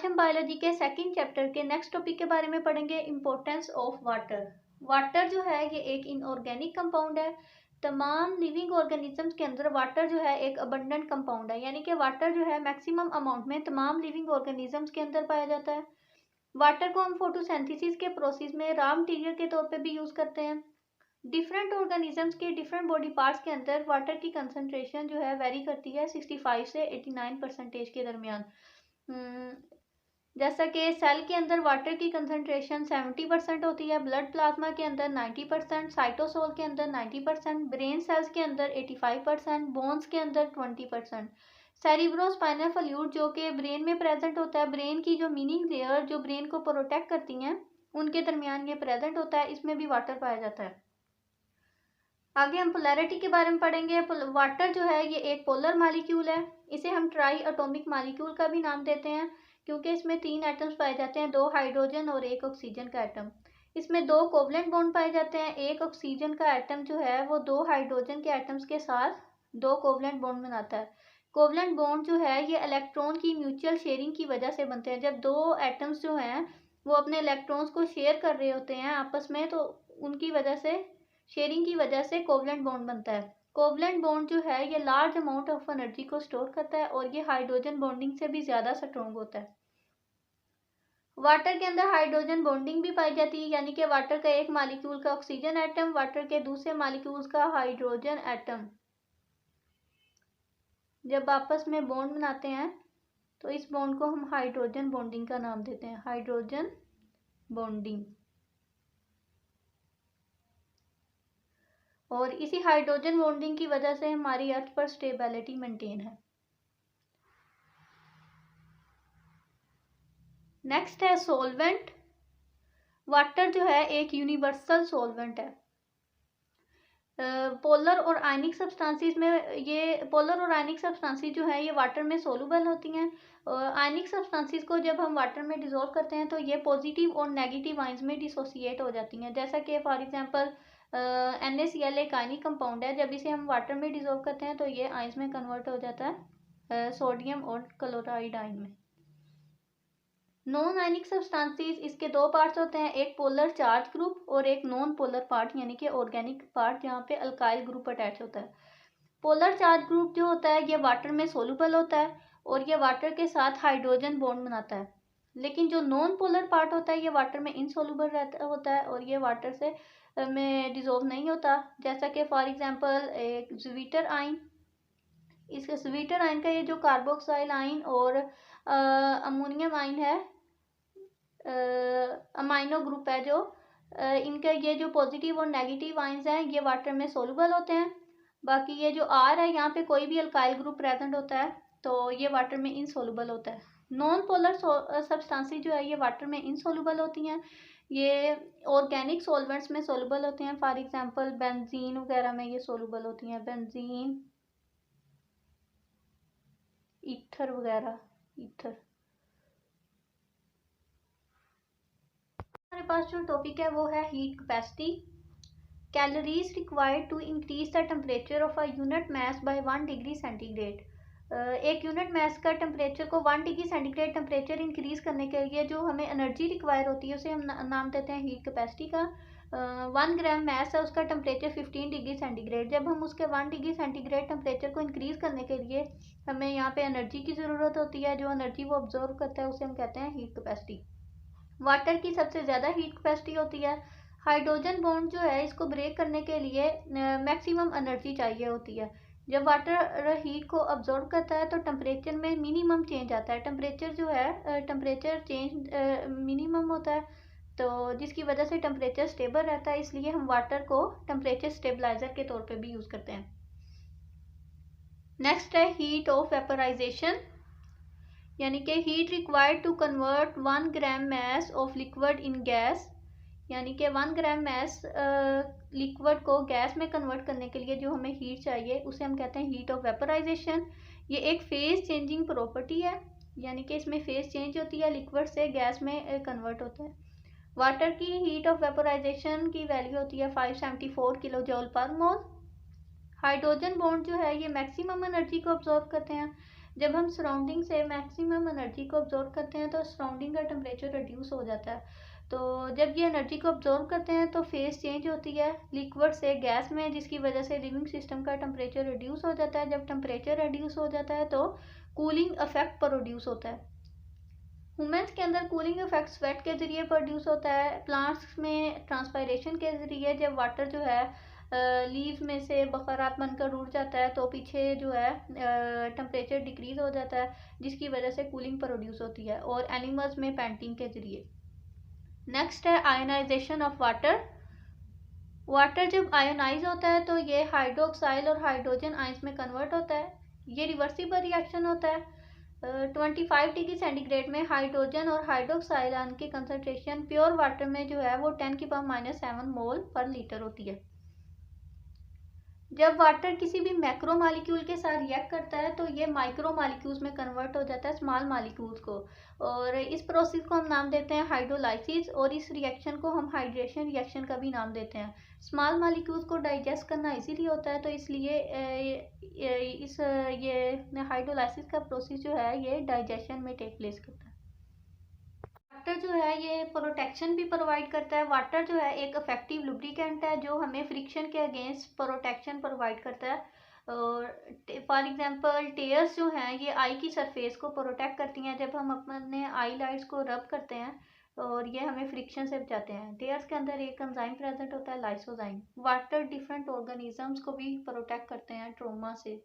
आज हम बायोलॉजी के सेकंड चैप्टर के नेक्स्ट टॉपिक के बारे में पढ़ेंगे, इम्पोर्टेंस ऑफ वाटर। वाटर जो है ये एक इनऑर्गेनिक कंपाउंड है। तमाम लिविंग ऑर्गेनिजम्स के अंदर वाटर जो है एक अबंडेंट कंपाउंड है, यानी कि वाटर जो है मैक्सिमम अमाउंट में तमाम लिविंग ऑर्गेनिजम्स के अंदर पाया जाता है। वाटर को हम फोटोसिंथेसिस के प्रोसेस में रॉ मटेरियल के तौर पे भी यूज़ करते हैं। डिफरेंट ऑर्गेनिजम्स के डिफरेंट बॉडी पार्ट्स के अंदर वाटर की कंसनट्रेशन जो है वेरी करती है 65 से 89% के दरमियान। जैसा कि सेल के अंदर वाटर की कंसनट्रेशन 70% होती है, ब्लड प्लाज्मा के अंदर 90%, साइटोसोल के अंदर 90%, ब्रेन सेल्स के अंदर 85%, बोन्स के अंदर 20%। सेरिब्रोस्पाइनल फ्लूइड जो कि ब्रेन में प्रेजेंट होता है, ब्रेन की जो मीनिंग लेयर जो ब्रेन को प्रोटेक्ट करती हैं उनके दरमियान ये प्रेजेंट होता है, इसमें भी वाटर पाया जाता है। आगे हम पोलैरिटी के बारे में पढ़ेंगे। वाटर जो है ये एक पोलर मॉलिक्यूल है, इसे हम ट्राई एटॉमिक मॉलिक्यूल का भी नाम देते हैं क्योंकि इसमें 3 एटम्स पाए जाते हैं, 2 हाइड्रोजन और 1 ऑक्सीजन का एटम। इसमें 2 कोवलेंट बॉन्ड पाए जाते हैं, 1 ऑक्सीजन का एटम जो है वो 2 हाइड्रोजन के एटम्स के साथ 2 कोवलेंट बॉन्ड बनाता है। कोवलेंट बॉन्ड जो है ये इलेक्ट्रॉन की म्यूचुअल शेयरिंग की वजह से बनते हैं। जब 2 एटम्स जो हैं वो अपने इलेक्ट्रॉन्स को शेयर कर रहे होते हैं आपस में, तो उनकी वजह से शेयरिंग की वजह से कोवलेंट बॉन्ड बनता है। कोवलेंट बॉन्ड जो है ये लार्ज अमाउंट ऑफ एनर्जी को स्टोर करता है और ये हाइड्रोजन बॉन्डिंग से भी ज़्यादा स्ट्रॉन्ग होता है। वाटर के अंदर हाइड्रोजन बॉन्डिंग भी पाई जाती है, यानी कि वाटर का एक मॉलिक्यूल का ऑक्सीजन एटम वाटर के दूसरे मॉलिक्यूल्स का हाइड्रोजन एटम जब आपस में बॉन्ड बनाते हैं तो इस बॉन्ड को हम हाइड्रोजन बॉन्डिंग का नाम देते हैं, हाइड्रोजन बॉन्डिंग। और इसी हाइड्रोजन बॉन्डिंग की वजह से हमारी अर्थ पर स्टेबिलिटी मेंटेन है। नेक्स्ट है सॉल्वेंट। वाटर जो है एक यूनिवर्सल सॉल्वेंट है। पोलर और आयनिक सब्सटेंसेस में ये पोलर और आयनिक सब्सटेंसेस जो है ये वाटर में सोलूबल होती हैं। आयनिक सब्सटेंसेस को जब हम वाटर में डिसॉल्व करते हैं तो ये पॉजिटिव और नेगेटिव आयंस में डिसोसिएट हो जाती हैं। जैसा कि फॉर एग्जांपल NaCl एक आयनिक कंपाउंड है, जब इसे हम वाटर में डिसॉल्व करते हैं तो ये आयंस में कन्वर्ट हो जाता है सोडियम और क्लोराइड आयन में। नॉन आयनिक सब्सटेंसेस इसके 2 पार्ट्स होते हैं, एक पोलर चार्ज ग्रुप और एक नॉन पोलर पार्ट यानी कि ऑर्गेनिक पार्ट जहाँ पे अल्काइल ग्रुप अटैच होता है। पोलर चार्ज ग्रुप जो होता है ये वाटर में सोलूबल होता है और ये वाटर के साथ हाइड्रोजन बॉन्ड बनाता है। लेकिन जो नॉन पोलर पार्ट होता है ये वाटर में इनसोलूबल होता है और ये वाटर से में डिजोल्व नहीं होता। जैसा कि फॉर एग्जांपल एक ज्वीटर आयन, इस ज्वीटर आयन का ये जो कार्बोक्साइल आयन और अमोनियम आयन है, अमाइनो ग्रुप है जो इनका ये जो पॉजिटिव और नेगेटिव आयंस हैं ये वाटर में सोलूबल होते हैं। बाकी ये जो R है यहाँ पे कोई भी अल्काइल ग्रुप प्रेजेंट होता है तो ये वाटर में इनसोलूबल होता है। नॉन पोलर सब्सटेंसेस जो है ये वाटर में इनसोलूबल होती हैं, ये ऑर्गेनिक सॉल्वेंट्स में सोलूबल होते हैं। फॉर एग्जांपल बेंजीन वगैरह में ये सोलूबल होती हैं, बेंजीन, ईथर वगैरह, ईथर। हमारे पास जो टॉपिक है वो है heat capacity. Calories required to increase the temperature of a unit mass by 1 degree centigrade. एक यूनिट मास का टेम्परेचर को 1 डिग्री सेंटीग्रेड टेम्परेचर इंक्रीज करने के लिए जो हमें एनर्जी रिक्वायर होती है उसे हम नाम देते हैं हीट कैपेसिटी का। 1 ग्राम मास है, उसका टेम्परेचर 15 डिग्री सेंटीग्रेड। जब हम उसके 1 डिग्री सेंटीग्रेड टेम्परेचर को इंक्रीज करने के लिए हमें यहाँ पे एनर्जी की ज़रूरत होती है, जो एनर्जी वो ऑब्जर्व करता है उसे हम कहते हैं हीट कैपेसिटी। वाटर की सबसे ज़्यादा हीट कैपेसिटी होती है। हाइड्रोजन बॉन्ड जो है इसको ब्रेक करने के लिए मैक्सिमम एनर्जी चाहिए होती है। जब वाटर हीट को अब्जॉर्ब करता है तो टेम्परेचर में मिनिमम चेंज आता है। टेम्परेचर जो है टेम्परेचर चेंज मिनिमम होता है, तो जिसकी वजह से टेम्परेचर स्टेबल रहता है, इसलिए हम वाटर को टेम्परेचर स्टेबलाइजर के तौर पे भी यूज़ करते हैं। नेक्स्ट है हीट ऑफ वेपराइजेशन, यानी कि heat required to convert 1 gram mass of liquid in gas, यानी कि 1 ग्राम मास लिक्विड को गैस में कन्वर्ट करने के लिए जो हमें हीट चाहिए उसे हम कहते हैं हीट ऑफ वेपराइजेशन। ये एक फेज चेंजिंग प्रॉपर्टी है, यानी कि इसमें फेज चेंज होती है, लिक्विड से गैस में कन्वर्ट होता है। वाटर की हीट ऑफ वेपराइजेशन की वैल्यू होती है 574 किलो जूल पर मोल। हाइड्रोजन बॉन्ड जो है ये मैक्सिमम एनर्जी को अब्जॉर्ब करते हैं। जब हम सराउंडिंग से मैक्सिमम एनर्जी को ऑब्जॉर्व करते हैं तो सराउंडिंग का टेम्परेचर रिड्यूस हो जाता है। तो जब ये एनर्जी को ऑब्जॉर्व करते हैं तो फेज चेंज होती है लिक्विड से गैस में, जिसकी वजह से लिविंग सिस्टम का टेम्परेचर रिड्यूस हो जाता है। जब टेम्परेचर रिड्यूस हो जाता है तो कूलिंग इफेक्ट प्रोड्यूस होता है। ह्यूमन्स के अंदर कूलिंग इफेक्ट स्वेट के ज़रिए प्रोड्यूस होता है। प्लांट्स में ट्रांसपायरेशन के ज़रिए, जब वाटर जो है लीव्स में से बखरात बनकर उड़ जाता है तो पीछे जो है टेम्परेचर डिक्रीज हो जाता है, जिसकी वजह से कूलिंग प्रोड्यूस होती है। और एनिमल्स में पेंटिंग के ज़रिए। नेक्स्ट है आयोनाइजेशन ऑफ वाटर। वाटर जब आयोनाइज होता है तो ये हाइड्रोक्साइल और हाइड्रोजन आयंस में कन्वर्ट होता है। ये रिवर्सिबल रिएक्शन होता है। 25 डिग्री सेंटीग्रेड में हाइड्रोजन और हाइड्रोक्साइल आयन की कंसंट्रेशन प्योर वाटर में जो है वो 10⁻⁻7 मोल पर लीटर होती है। जब वाटर किसी भी मैक्रो मॉलिक्यूल के साथ रिएक्ट करता है तो ये माइक्रो मॉलिक्यूल्स में कन्वर्ट हो जाता है, स्मॉल मॉलिक्यूल्स को। और इस प्रोसेस को हम नाम देते हैं हाइड्रोलाइसिस, और इस रिएक्शन को हम हाइड्रेशन रिएक्शन का भी नाम देते हैं। स्मॉल मॉलिक्यूल्स को डाइजेस्ट करना इजीली होता है, तो इसलिए ये हाइड्रोलाइसिस का प्रोसेस जो है ये डाइजेशन में टेक प्लेस करता है। वाटर जो है ये प्रोटेक्शन भी प्रोवाइड करता है। वाटर जो है एक इफेक्टिव लुब्रिकेंट है जो हमें फ्रिक्शन के अगेंस्ट प्रोटेक्शन प्रोवाइड करता है। और फॉर एग्जांपल टेयर्स जो हैं ये आई की सरफेस को प्रोटेक्ट करती हैं। जब हम अपने आई लाइट्स को रब करते हैं और ये हमें फ्रिक्शन से बचाते हैं। टेयर्स के अंदर एक एंजाइम प्रेजेंट होता है, लाइसोजाइम। वाटर डिफरेंट ऑर्गेनिजम्स को भी प्रोटेक्ट करते हैं ट्रोमा से।